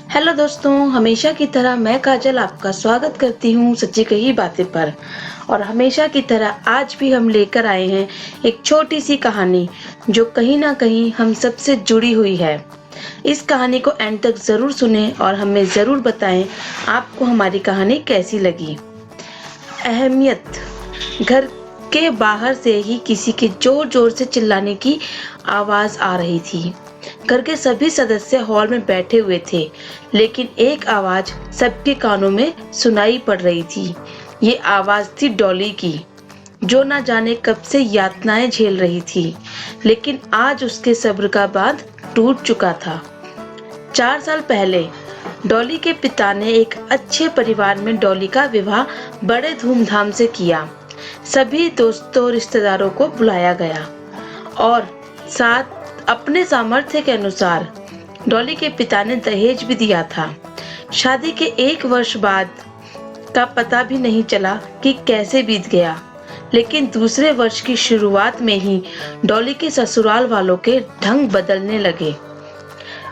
Hello दोस्तों, हमेशा की तरह मैं काजल आपका स्वागत करती हूँ सच्ची कही बातें पर। और हमेशा की तरह आज भी हम लेकर आए हैं एक छोटी सी कहानी जो कहीं ना कहीं हम सबसे जुड़ी हुई है। इस कहानी को एंड तक जरूर सुने और हमें जरूर बताएं आपको हमारी कहानी कैसी लगी। अहमियत। घर के बाहर से ही किसी के जोर जोर से चिल्लाने की आवाज आ रही थी। घर के सभी सदस्य हॉल में बैठे हुए थे, लेकिन एक आवाज सबके कानों में सुनाई पड़ रही थी। ये आवाज थी डॉली की, जो न जाने कब से यातनाएं झेल रही थी, लेकिन आज उसके सब्र का बांध टूट चुका था। 4 साल पहले डॉली के पिता ने एक अच्छे परिवार में डॉली का विवाह बड़े धूमधाम से किया। सभी दोस्तों रिश्तेदारों को बुलाया गया और साथ अपने सामर्थ्य के अनुसार डॉली के पिता ने दहेज भी दिया था। शादी के 1 वर्ष बाद का पता भी नहीं चला कि कैसे बीत गया, लेकिन दूसरे वर्ष की शुरुआत में ही डॉली के ससुराल वालों के ढंग बदलने लगे।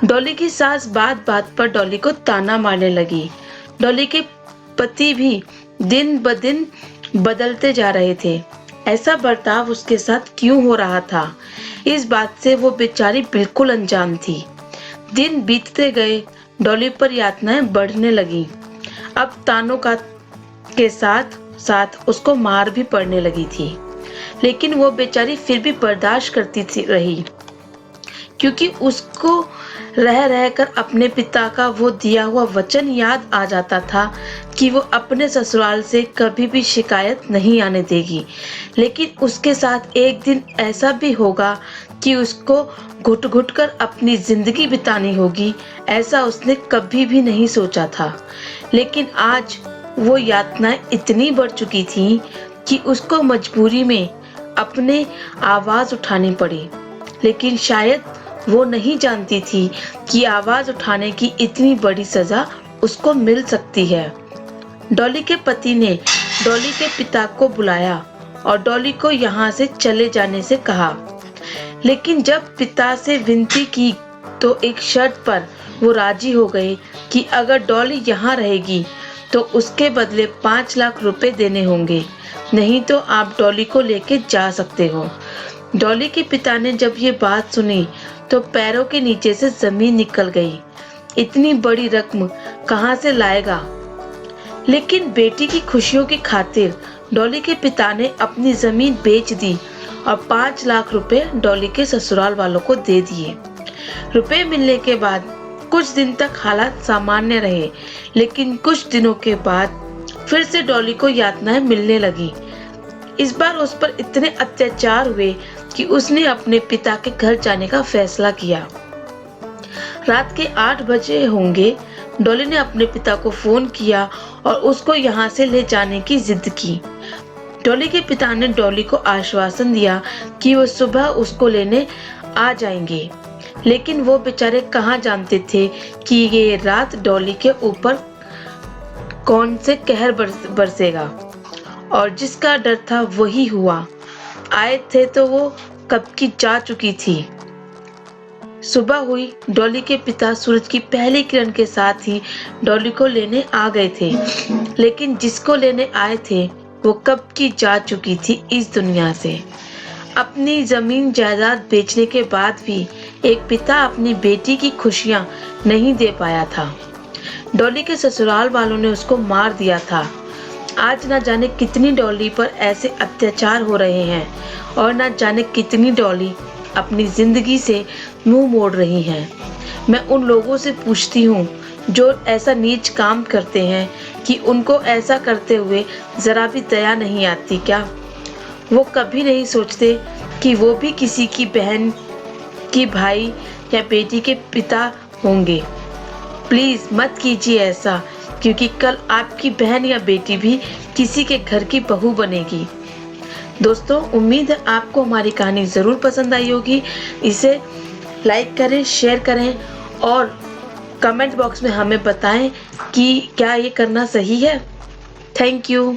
डॉली की सास बात बात पर डॉली को ताना मारने लगी। डॉली के पति भी दिन ब दिन बदलते जा रहे थे। ऐसा बर्ताव उसके साथ क्यों हो रहा था, इस बात से वो बेचारी बिल्कुल अनजान थी। दिन बीतते गए, डॉली पर यातनाएं बढ़ने लगी। अब तानों के साथ साथ उसको मार भी पड़ने लगी थी, लेकिन वो बेचारी फिर भी बर्दाश्त करती रही, क्योंकि उसको रह रहकर अपने पिता का वो दिया हुआ वचन याद आ जाता था कि वो अपने ससुराल से कभी भी शिकायत नहीं आने देगी। लेकिन उसके साथ एक दिन ऐसा भी होगा कि उसको घुट घुट कर अपनी जिंदगी बितानी होगी, ऐसा उसने कभी भी नहीं सोचा था। लेकिन आज वो यातनाएं इतनी बढ़ चुकी थी कि उसको मजबूरी में अपने आवाज उठानी पड़ी। लेकिन शायद वो नहीं जानती थी कि आवाज उठाने की इतनी बड़ी सजा उसको मिल सकती है। डॉली के पति ने डॉली के पिता को बुलाया और डॉली को यहाँ से चले जाने से कहा, लेकिन जब पिता से विनती की तो एक शर्त पर वो राजी हो गए कि अगर डॉली यहाँ रहेगी तो उसके बदले 5 लाख रुपए देने होंगे, नहीं तो आप डॉली को लेके जा सकते हो। डॉली के पिता ने जब ये बात सुनी तो पैरों के नीचे से जमीन निकल गई। इतनी बड़ी रकम कहाँ से लाएगा? लेकिन बेटी की खुशियों की खातिर डॉली के पिता ने अपनी जमीन बेच दी और 5 लाख रुपए डॉली के ससुराल वालों को दे दिए। रुपए मिलने के बाद कुछ दिन तक हालात सामान्य रहे, लेकिन कुछ दिनों के बाद फिर से डॉली को यातनाएं मिलने लगी। इस बार उस पर इतने अत्याचार हुए कि उसने अपने पिता के घर जाने का फैसला किया। रात के 8 बजे होंगे, डॉली ने अपने पिता को फोन किया और उसको यहाँ से ले जाने की जिद की। डॉली के पिता ने डॉली को आश्वासन दिया कि वो सुबह उसको लेने आ जाएंगे, लेकिन वो बेचारे कहाँ जानते थे कि ये रात डॉली के ऊपर कौन से कहर बरसेगा। और जिसका डर था वही हुआ। आए थे तो वो कब की जा चुकी थी। सुबह हुई, डॉली के पिता सूरज की पहली किरण के साथ ही डॉली को लेने आ गए थे, लेकिन जिसको लेने आए थे वो कब की जा चुकी थी इस दुनिया से। अपनी जमीन जायदाद बेचने के बाद भी एक पिता अपनी बेटी की खुशियां नहीं दे पाया था। डॉली के ससुराल वालों ने उसको मार दिया था। आज न जाने कितनी डॉली पर ऐसे अत्याचार हो रहे हैं और न जाने कितनी डॉली अपनी जिंदगी से मुंह मोड़ रही हैं। मैं उन लोगों से पूछती हूँ जो ऐसा नीच काम करते हैं कि उनको ऐसा करते हुए जरा भी दया नहीं आती क्या? वो कभी नहीं सोचते कि वो भी किसी की बहन की भाई या बेटी के पिता होंगे। प्लीज मत कीजिए ऐसा, क्योंकि कल आपकी बहन या बेटी भी किसी के घर की बहू बनेगी। दोस्तों, उम्मीद है आपको हमारी कहानी जरूर पसंद आई होगी। इसे लाइक करें, शेयर करें और कमेंट बॉक्स में हमें बताएं कि क्या ये करना सही है। Thank you.